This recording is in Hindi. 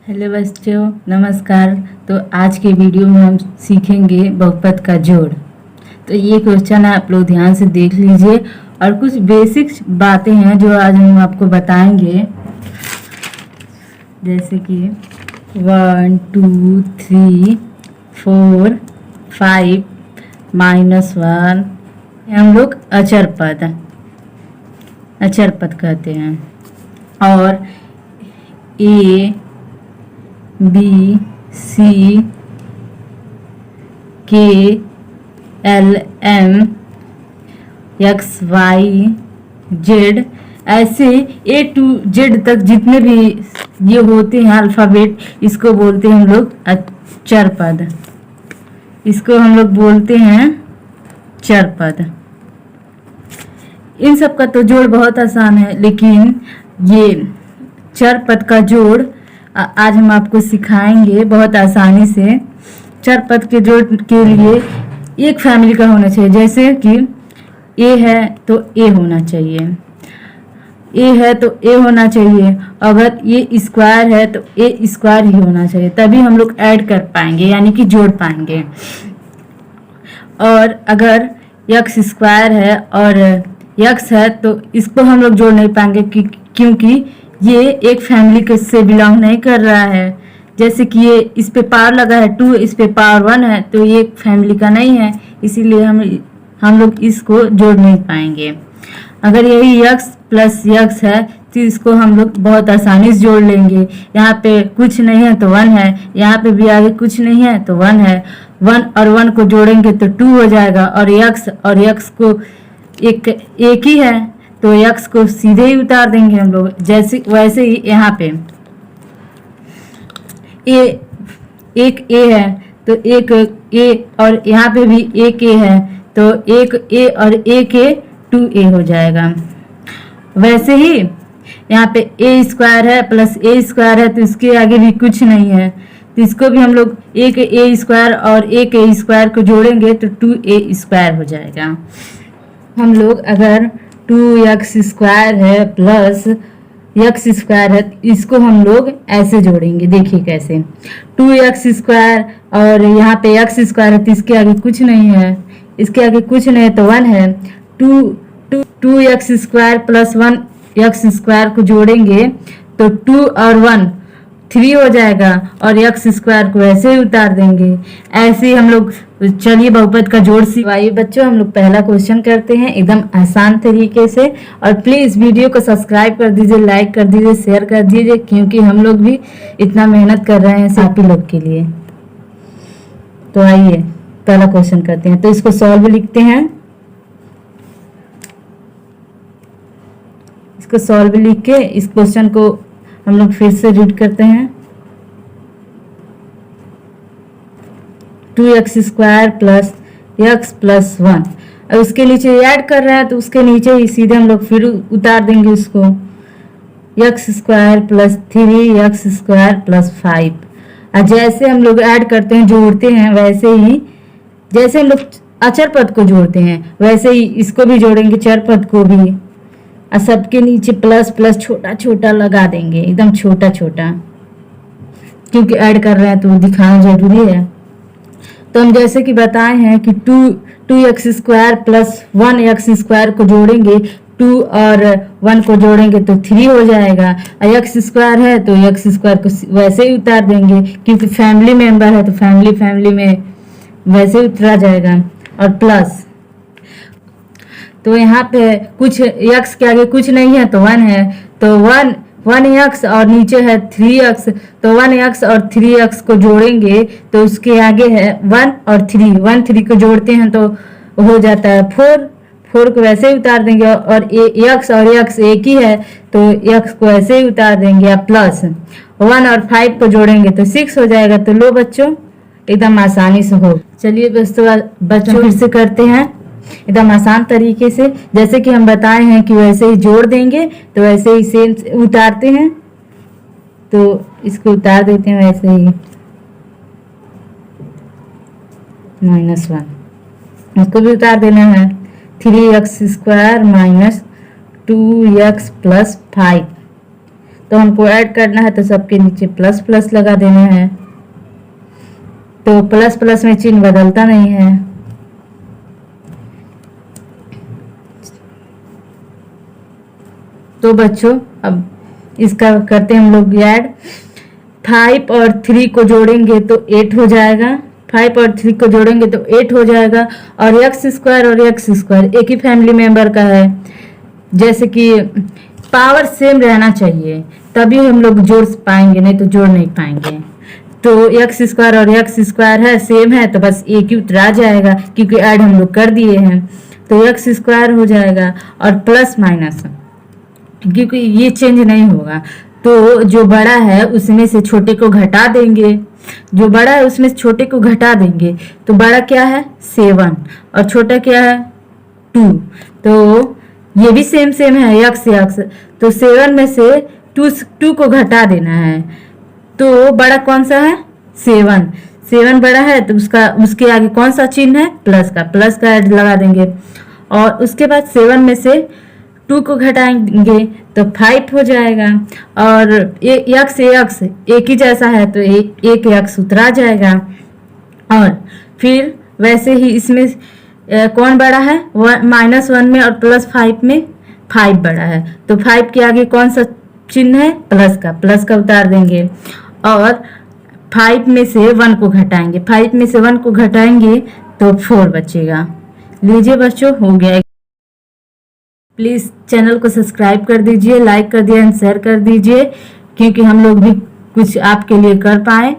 हेलो बच्चों, नमस्कार। तो आज के वीडियो में हम सीखेंगे बहुपद का जोड़। तो ये क्वेश्चन आप लोग ध्यान से देख लीजिए और कुछ बेसिक बातें हैं जो आज हम आपको बताएंगे, जैसे कि 1 2 3 4 5 -1 हम लोग अचर पद कहते हैं। और ए B C K L M X Y Z, ऐसे ए टू जेड तक जितने भी ये होते हैं अल्फ़ाबेट, इसको बोलते हैं हम लोग अचर पद। इसको हम लोग बोलते हैं चर पद। इन सब का तो जोड़ बहुत आसान है, लेकिन ये चर पद का जोड़ आज हम आपको सिखाएंगे बहुत आसानी से। चर पद के जोड़ के लिए एक फैमिली का होना चाहिए, जैसे कि ए है तो ए होना चाहिए, ए है तो ए होना चाहिए। अगर ये स्क्वायर है तो ए स्क्वायर ही होना चाहिए, तभी हम लोग ऐड कर पाएंगे, यानी कि जोड़ पाएंगे। और अगर एक्स स्क्वायर है और एक्स है तो इसको हम लोग जोड़ नहीं पाएंगे, क्योंकि ये एक फैमिली के से बिलोंग नहीं कर रहा है। जैसे कि ये इस पे पावर लगा है 2, इस पे पावर 1 है, तो ये एक फैमिली का नहीं है, इसीलिए हम लोग इसको जोड़ नहीं पाएंगे। अगर यही x प्लस x है तो इसको हम लोग बहुत आसानी से जोड़ लेंगे। यहाँ पे कुछ नहीं है तो 1 है, यहाँ पे भी आगे कुछ नहीं है तो 1 है। 1 और 1 को जोड़ेंगे तो 2 हो जाएगा, और x को एक ही है तो x को सीधे ही उतार देंगे हम लोग। जैसे वैसे ही यहाँ पे एक a है तो एक a, और यहाँ पे भी एक a है तो एक a और एक a 2a हो जाएगा। वैसे ही यहाँ पे a स्क्वायर है प्लस a स्क्वायर है तो इसके आगे भी कुछ नहीं है, तो इसको भी हम लोग एक a स्क्वायर और एक a स्क्वायर को जोड़ेंगे तो 2a स्क्वायर हो जाएगा। हम लोग अगर 2x स्क्वायर है प्लस x स्क्वायर है, इसको हम लोग ऐसे जोड़ेंगे। देखिए कैसे, 2x स्क्वायर और यहाँ पे x स्क्वायर है तो इसके आगे कुछ नहीं है, इसके आगे कुछ नहीं है तो 1 है। 2x square plus 1x square को जोड़ेंगे तो 2 और 1 3 हो जाएगा, और x स्क्वायर को ऐसे ही उतार देंगे। ऐसे ही हम लोग, चलिए बहुपद का जोड़ सिवाइए बच्चों। हम लोग पहला क्वेश्चन करते हैं एकदम आसान तरीके से। और प्लीज वीडियो को सब्सक्राइब कर दीजिए, लाइक कर दीजिए, शेयर कर दीजिए, क्योंकि हम लोग भी इतना मेहनत कर रहे हैं आप ही लोग के लिए। तो आइए पहला क्वेश्चन करते हैं। तो इसको सॉल्व लिखते हैं। इसको सॉल्व लिख के इस क्वेश्चन को हम लोग फिर से रीड करते हैं। 2x square plus x plus 1, और उसके नीचे ऐड कर रहा है तो उसके नीचे ही सीधे हम लोग फिर उतार देंगे उसको। x square plus 3x square plus 5। और जैसे हम लोग ऐड करते हैं, जोड़ते हैं, वैसे ही जैसे हम लोग अचर पद को जोड़ते हैं वैसे ही इसको भी जोड़ेंगे, चर पद को भी। और सबके नीचे प्लस प्लस छोटा छोटा लगा देंगे, एकदम छोटा छोटा, क्योंकि ऐड कर रहे हैं तो दिखाना जरूरी है। तो हम जैसे कि बताए हैं कि 2x square plus 1x square को जोड़ेंगे, 2 और 1 को जोड़ेंगे तो 3 हो जाएगा। और x स्क्वायर है तो x स्क्वायर को वैसे ही उतार देंगे, क्योंकि फैमिली मेंबर है तो फैमिली में वैसे ही उतरा जाएगा। और प्लस, तो यहाँ पे कुछ x के आगे कुछ नहीं है तो 1 है, तो 1x और नीचे है 3x, तो 1x और 3x को जोड़ेंगे तो उसके आगे है 1 और 3 को जोड़ते हैं तो हो जाता है 4 को वैसे ही उतार देंगे। और x और x एक ही है तो x को ऐसे ही उतार देंगे। प्लस 1 और 5 को जोड़ेंगे तो 6 हो जाएगा। तो लो बच्चों, एकदम आसानी से हो। चलिए बच्चों फिर से करते हैं एकदम आसान तरीके से। जैसे कि हम बताए हैं कि वैसे ही जोड़ देंगे तो वैसे ही सेम उतारते हैं, तो इसको उतार देते हैं वैसे ही। -1 इसको भी उतार देना है। 3x square minus 2x plus 5, तो हमको ऐड करना है, तो सबके नीचे प्लस प्लस लगा देना है। तो प्लस प्लस में चिन्ह बदलता नहीं है। तो बच्चों अब इसका करते हैं हम लोग ऐड। 5 और 3 को जोड़ेंगे तो 8 हो जाएगा। 5 और 3 को जोड़ेंगे तो 8 हो जाएगा। और एक्स स्क्वायर और एक्स स्क्वायर एक ही फैमिली मेंबर का है, जैसे कि पावर सेम रहना चाहिए तभी हम लोग जोड़ पाएंगे, नहीं तो जोड़ नहीं पाएंगे। तो एक्स स्क्वायर और एक्स स्क्वायर है, सेम है, तो बस एक ही उतरा जाएगा क्योंकि ऐड हम लोग कर दिए हैं। तो एक्स स्क्वायर हो जाएगा और प्लस माइनस, क्योंकि ये चेंज नहीं होगा। तो जो बड़ा है उसमें से छोटे को घटा देंगे, जो बड़ा है उसमें से छोटे को घटा देंगे। तो बड़ा क्या है 7 और छोटा क्या है 2। तो ये भी सेम सेम है यक्स यक्स, तो 7 में से 2 को घटा देना है। तो बड़ा कौन सा है 7 बड़ा है, तो उसके आगे कौन सा चिन्ह है प्लस का ऐड लगा देंगे। और उसके बाद 7 में से 2 को घटाएंगे तो 5 हो जाएगा। और यक्स एक ही जैसा है तो एक यक्स उतरा जाएगा। और फिर वैसे ही इसमें कौन बड़ा है -1 में और +5 में 5 बड़ा है, तो 5 के आगे कौन सा चिन्ह है प्लस का उतार देंगे। और 5 में से 1 को घटाएंगे, 5 में से 1 को घटाएंगे तो 4 बचेगा। लीजिए बच्चों हो गया। प्लीज चैनल को सब्सक्राइब कर दीजिए, लाइक कर दिए, शेयर कर दीजिए, क्योंकि हम लोग भी कुछ आपके लिए कर पाए।